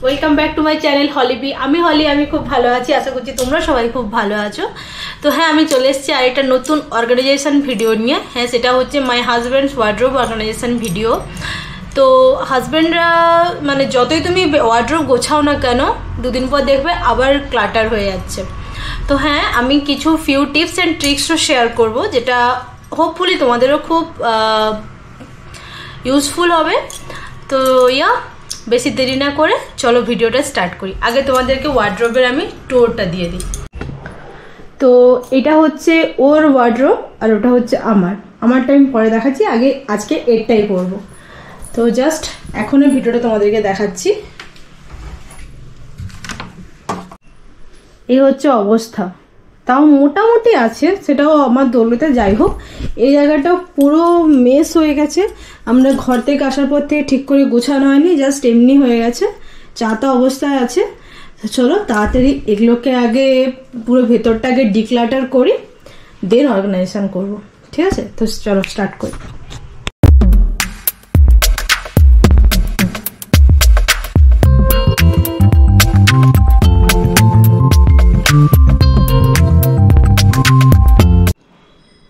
Welcome back to my channel হলিবি। আমি হলি, আমি খুব ভালো আছি, আশা করছি তোমরা সবাই খুব ভালো আছো। তো হ্যাঁ, আমি চলে এসেছি আর একটা নতুন অর্গানাইজেশন ভিডিও নিয়ে। হ্যাঁ, সেটা হচ্ছে মাই হাজব্যান্ডস ওয়ার্ড্রোব অর্গানাইজেশন ভিডিও। তো হাজব্যান্ডরা মানে যতই তুমি ওয়ার্ড্রোব গোছাও না কেন, দুদিন পর দেখবে আবার ক্লাটার হয়ে যাচ্ছে। তো হ্যাঁ, আমি কিছু ফিউ টিপস অ্যান্ড ট্রিক্সও শেয়ার করব, যেটা হোপফুলি তোমাদেরও খুব ইউজফুল হবে। তো বেশি দেরি না করে চলো ভিডিওটা স্টার্ট করি। আগে তোমাদেরকে ওয়ার্ড্রোবের আমি ট্যুরটা দিয়ে দিই। তো এটা হচ্ছে ওর ওয়ার্ড্রোব আর ওটা হচ্ছে আমারটা আমি পরে দেখাচ্ছি, আগে আজকে এরটাই করব। তো জাস্ট এখনই ভিডিওটা তোমাদেরকে দেখাচ্ছি। এই হচ্ছে অবস্থা, তাও মোটামুটি আছে, সেটাও আমার দৌলতে। যাই হোক, এই জায়গাটা পুরো মেস হয়ে গেছে। আমরা ঘর থেকে আসার পর থেকে ঠিক করে গোছানো হয়নি, জাস্ট এমনি হয়ে গেছে, চাতা অবস্থায় আছে। চলো তাড়াতাড়ি এগুলোকে আগে পুরো ভেতরটাকে ডিক্লাটার করি, দেন অর্গানাইজেশন করব। ঠিক আছে, তো চলো স্টার্ট করি।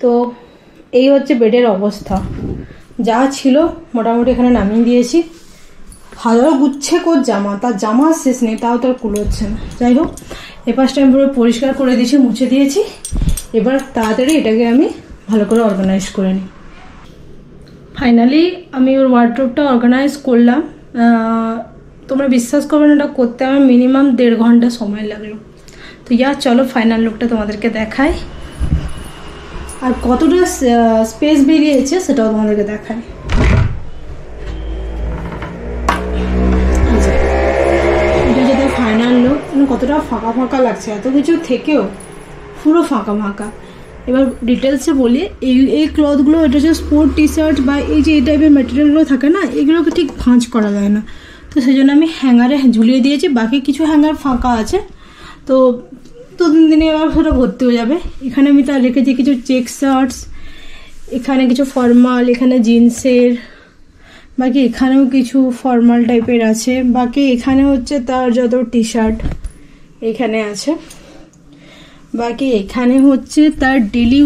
তো এই হচ্ছে বেডের অবস্থা, যা ছিল মোটামুটি এখানে নামিয়ে দিয়েছি। হাজারো গুচ্ছে কোর জামা, তার জামা শেষ নেই, তাও তার কুলোচ্ছে না। যাই হোক, এ পাশটা আমি পুরো পরিষ্কার করে দিয়েছি, মুছে দিয়েছি। এবার তাড়াতাড়ি এটাকে আমি ভালো করে অর্গানাইজ করে নিই। ফাইনালি আমি ওর ওয়ার্ড্রোবটা অর্গানাইজ করলাম। তোমরা বিশ্বাস করবে না, এটা করতে আমার মিনিমাম 1.5 ঘন্টা সময় লাগলো। তো চলো ফাইনাল লুকটা তোমাদেরকে দেখাই, আর কতটা স্পেস বেরিয়েছে সেটাও তোমাদেরকে দেখাই। এটা যেটা ফাইনাল লুক, কতটা ফাঁকা ফাঁকা লাগছে, এত কিছু থেকেও পুরো ফাঁকা ফাঁকা। এবার ডিটেলসে বলি, এই ক্লথগুলো, এটা হচ্ছে স্পোর্ট টি শার্ট বা এই যে এই টাইপের ম্যাটেরিয়ালগুলো থাকে না, এগুলোকে ঠিক ভাঁজ করা যায় না। তো সেই জন্য আমি হ্যাঙ্গারে ঝুলিয়ে দিয়েছি, বাকি কিছু হ্যাঙ্গার ফাঁকা আছে। তো 2-3 দিনে আবার সেটা ভর্তি হয়ে যাবে। এখানে আমি তার রেখেছি কিছু চেক শার্টস, এখানে কিছু ফর্মাল, এখানে জিন্সের, বাকি এখানেও কিছু ফর্মাল টাইপের আছে, বাকি এখানে হচ্ছে তার যত টি শার্ট এখানে আছে, বাকি এখানে হচ্ছে তার ডেলি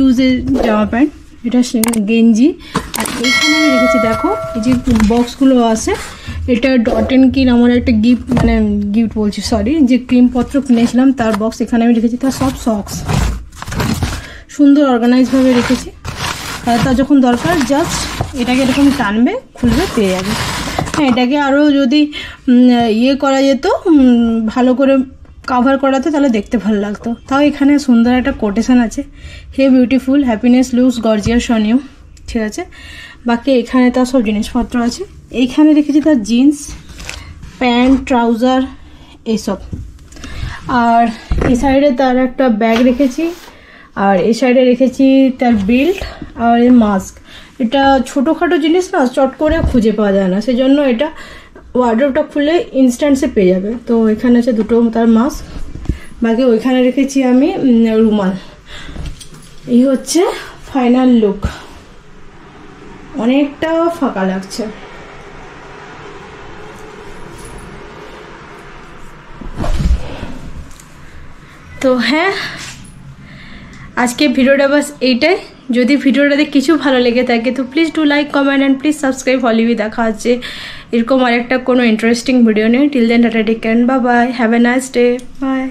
ইউজের জামা প্যান্ট, এটা গেঞ্জি। আর এখানে আমি রেখেছি, দেখো এই যে বক্সগুলো আছে, এটা ডট এন্ড কিন আমার একটা গিফট বলছি, সরি, যে ক্রিমপত্র কিনেছিলাম তার বক্স এখানে আমি রেখেছি। তার সব সক্স সুন্দর অর্গানাইজভাবে রেখেছি। আর তার যখন দরকার জাস্ট এটাকে এরকম টানবে, খুলবে, পেয়ে যাবে। হ্যাঁ, এটাকে আরও যদি করা যেত, ভালো করে কাভার করাতে, তাহলে দেখতে ভালো লাগতো। তাও এখানে সুন্দর একটা কোটেশন আছে, hey beautiful, happiness looks gorgeous on you. ঠিক আছে, বাকি এখানে তার সব জিনিসপত্র আছে। এইখানে রেখেছি তার জিন্স, প্যান্ট, ট্রাউজার এইসব। আর এই সাইডে তার একটা ব্যাগ রেখেছি, আর এই সাইডে রেখেছি তার বেল্ট আর এই মাস্ক। এটা ছোটোখাটো জিনিস না, চট করে খুঁজে পাওয়া যায় না, সেজন্য এটা ওয়ার্ড্রোবটা খুলে ইনস্ট্যান্টসে পেয়ে যাবে। তো এখানে আছে দুটো তার মাস্ক, বাকি ওইখানে রেখেছি আমি রুমাল। এই হচ্ছে ফাইনাল লুক, অনেকটা ফাঁকা লাগছে। তো হ্যাঁ, আজকে ভিডিওটা বাস এইটাই। যদি ভিডিওটাতে কিছু ভালো লেগে থাকে তো please do like, comment and please subscribe হলিবি। দেখা হচ্ছে এরকম আরেকটা কোনো ইন্টারেস্টিং ভিডিও নিয়ে। Till then tata, take care, bye bye, have a nice day, by.